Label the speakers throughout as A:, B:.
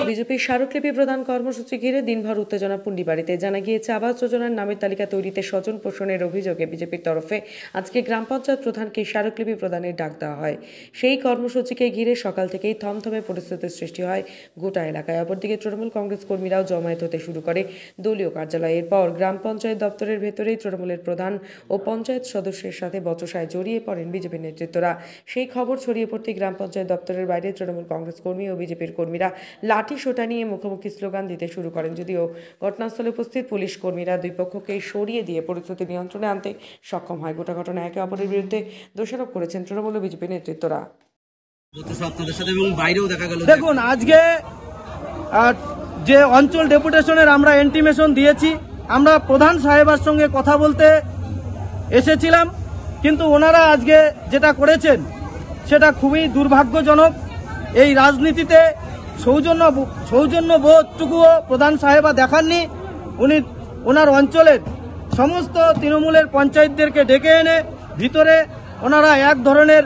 A: বিজেপির স্মারকলিপি প্রদান কর্মসূচি ঘিরে দিনভর উত্তেজনা পুন্ডিবাড়িতে। জানা গিয়েছে, আবাস যোজনার নামের তালিকা তৈরিতে স্বজন পোষণের অভিযোগে বিজেপির তরফে আজকে গ্রাম পঞ্চায়েত প্রধানকে স্মারকলিপি প্রদানের ডাক দেওয়া হয়। সেই কর্মসূচিকে ঘিরে সকাল থেকেই থমথমে পরিস্থিতির সৃষ্টি হয় গোটা এলাকায়। অপরদিকে তৃণমূল কংগ্রেস কর্মীরাও জমায়েত হতে শুরু করে দলীয় কার্যালয়ে। এরপর গ্রাম পঞ্চায়েত দপ্তরের ভেতরেই তৃণমূলের প্রধান ও পঞ্চায়েত সদস্যের সাথে বচসায় জড়িয়ে পড়েন বিজেপির নেতৃত্বরা। সেই খবর ছড়িয়ে পড়তে গ্রাম পঞ্চায়েত দপ্তরের বাইরে তৃণমূল কংগ্রেস কর্মী ও বিজেপির কর্মীরা লাঠি সোটা নিয়ে মুখোমুখি স্লোগান দিতে শুরু করেন। যদিও ঘটনাস্থলে উপস্থিত পুলিশ কর্মীরা দুই পক্ষকে সরিয়ে দিয়ে পরিস্থিতি নিয়ন্ত্রণে আনতে সক্ষম হয়। গোটা ঘটনা একে অপরের বিরুদ্ধে দোষারোপ করেছেন তৃণমূল ও বিজেপি নেতৃত্বরা।
B: দেখুন, আজকে যে অঞ্চল ডেপুটেশনের আমরা ইন্টিমেশন দিয়েছি, আমরা প্রধান সাহেবের সঙ্গে কথা বলতে এসেছিলাম, কিন্তু ওনারা আজকে যেটা করেছেন সেটা খুবই দুর্ভাগ্যজনক। এই রাজনীতিতে সৌজন্য বোধটুকুও প্রধান সাহেবা দেখাননি। উনি ওনার অঞ্চলের সমস্ত তৃণমূলের পঞ্চায়েতদেরকে ডেকে এনে ভিতরে ওনারা এক ধরনের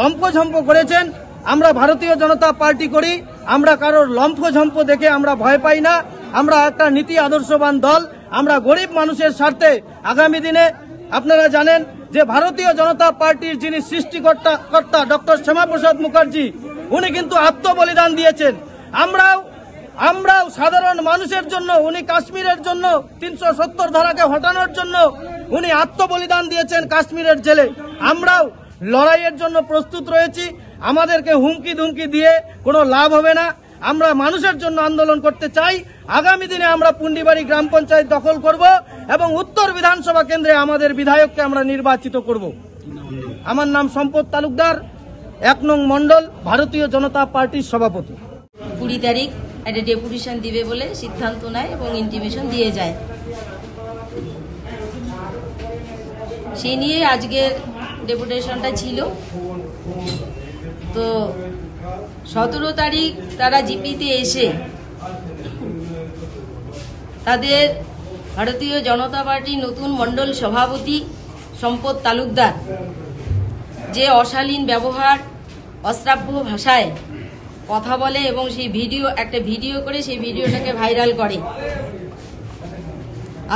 B: লম্ফঝম্প করেছেন। আমরা ভারতীয় জনতা পার্টি করি, আমরা কারোর লম্ফঝম্প দেখে আমরা ভয় পাই না। আমরা একটা নীতি আদর্শবান দল, আমরা গরিব মানুষের স্বার্থে আগামী দিনে আপনারা জানেন যে ভারতীয় জনতা পার্টির যিনি সৃষ্টিকর্তা ডক্টর শ্যামাপ্রসাদ মুখার্জি, উনি কিন্তু আত্মবলিদান দিয়েছেন। আমরাও সাধারণ মানুষের জন্য, উনি কাশ্মীরের জন্য 370 ধারাকে হটানোর জন্য উনি আত্মবলিদান দিয়েছেন কাশ্মীরের জেলে। আমরাও লড়াইয়ের জন্য প্রস্তুত রয়েছি। আমাদেরকে হুমকি ধুমকি দিয়ে কোনো লাভ হবে না। আমরা মানুষের জন্য আন্দোলন করতে চাই। আগামী দিনে আমরা পুন্ডিবাড়ি গ্রাম পঞ্চায়েত দখল করব এবং উত্তর বিধানসভা কেন্দ্রে আমাদের বিধায়ককে আমরা নির্বাচিত করব। আমার নাম সম্পদ তালুকদার, 1 নং মন্ডল, ভারতীয় জনতা পার্টির সভাপতি।
C: 20 তারিখ একটা ডেপুটেশন দিবে বলে সিদ্ধান্ত নেয় এবং ইন্টিমেশন দিয়ে যায়। সেই নিয়ে আজকের ডেপুটেশনটা ছিল। তো 17 তারিখ তারা জিপিতে এসে তাদের ভারতীয় জনতা পার্টির নতুন মন্ডল সভাপতি সম্পদ তালুকদার যে অশালীন ব্যবহার, অশ্রাব্য ভাষায় কথা বলে এবং সেই একটা ভিডিও করে সেই ভিডিওটাকে ভাইরাল করে।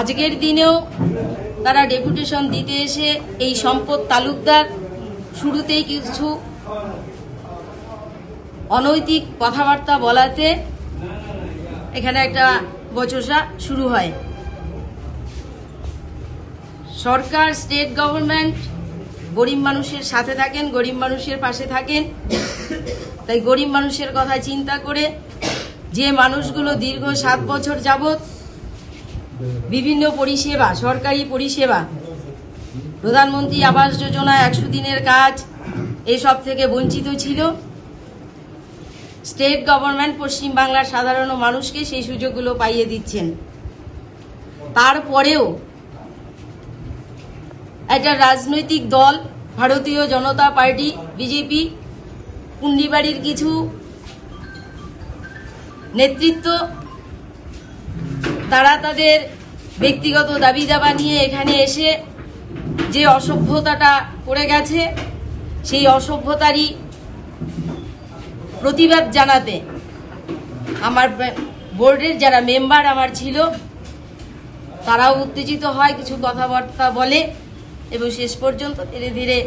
C: আজকের দিনেও তারা ডেপুটেশন দিতে এসে এই সম্পদ তালুকদার শুরুতেই কিছু অনৈতিক কথাবার্তা বলাতে এখানে একটা বচসা শুরু হয়। সরকার, স্টেট গভর্নমেন্ট গরিব মানুষের সাথে থাকেন, গরিব মানুষের পাশে থাকেন। তাই গরিব মানুষের কথা চিন্তা করে যে মানুষগুলো দীর্ঘ 7 বছর যাবৎ বিভিন্ন পরিষেবা, সরকারি পরিষেবা, প্রধানমন্ত্রী আবাস যোজনা, 100 দিনের কাজ, এসব থেকে বঞ্চিত ছিল, স্টেট গভর্নমেন্ট পশ্চিমবাংলার সাধারণ মানুষকে সেই সুযোগগুলো পাইয়ে দিচ্ছেন। তারপরেও একটা রাজনৈতিক দল, ভারতীয় জনতা পার্টি, বিজেপি, পুন্ডিবাড়ির কিছু নেতৃত্ব, তারা তাদের ব্যক্তিগত দাবি দাবা নিয়ে এখানে এসে যে অসভ্যতাটা করে গেছে, সেই অসভ্যতারই প্রতিবাদ জানাতে আমার বোর্ডের যারা মেম্বার আমার ছিল তারাও উত্তেজিত হয়, কিছু কথাবার্তা বলে এবং শেষ পর্যন্ত ধীরে ধীরে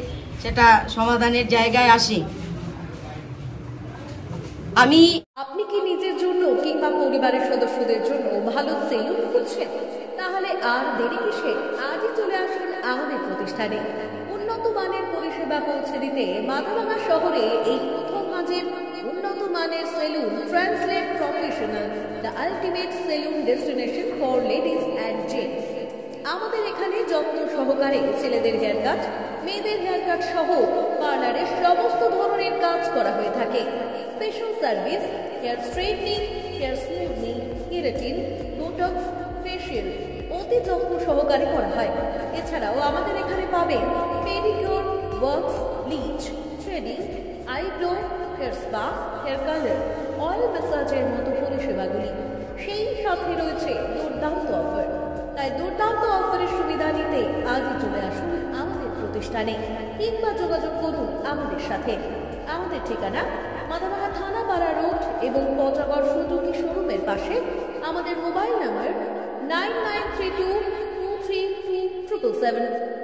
C: সেটা সমাধানের জায়গায় আসে।
D: আপনি কি নিজের জন্য কিংবা পরিবারের সদস্যদের জন্য ভালো সেলুন খুঁজছেন? তাহলে আর দেরি কিসে? আজই চলে আসুন আমাদের প্রতিষ্ঠানে। উন্নত মানের পরিষেবা পৌঁছে দিতে মাথাভাঙা শহরে এই প্রথম মাঝের উন্নত মানের salon translate professional, the ultimate salon destination for ladies and gents. আমাদের এখানে যত্ন সহকারে ছেলেদের হেয়ার কাট, মেয়েদের হেয়ার কাট সহ পার্লারের সমস্ত ধরনের কাজ করা হয়ে থাকে। Special service, hair straightening, hair smoothing, keratin, Botox, facial অতি যত্ন সহকারে করা হয়। এছাড়াও আমাদের এখানে পাবেন pedicure, wax, bleach, threading, eyebrow, hair spa, hair colour, oil ম্যাসাজের মতো পরিষেবাগুলি। সেই সাথে রয়েছে দুর্দান্ত অফার। তাই দুর্দান্ত অফারের সুবিধা নিতে আজই চলে আসুন আমাদের প্রতিষ্ঠানে। প্রতিষ্ঠানে কিংবা যোগাযোগ করুন আমাদের সাথে। আমাদের ঠিকানা মাদাভাঙা থানা পাড়া রোড এবং পচাগড় সুজুকি শোরুমের পাশে। আমাদের মোবাইল নাম্বার 9932232777।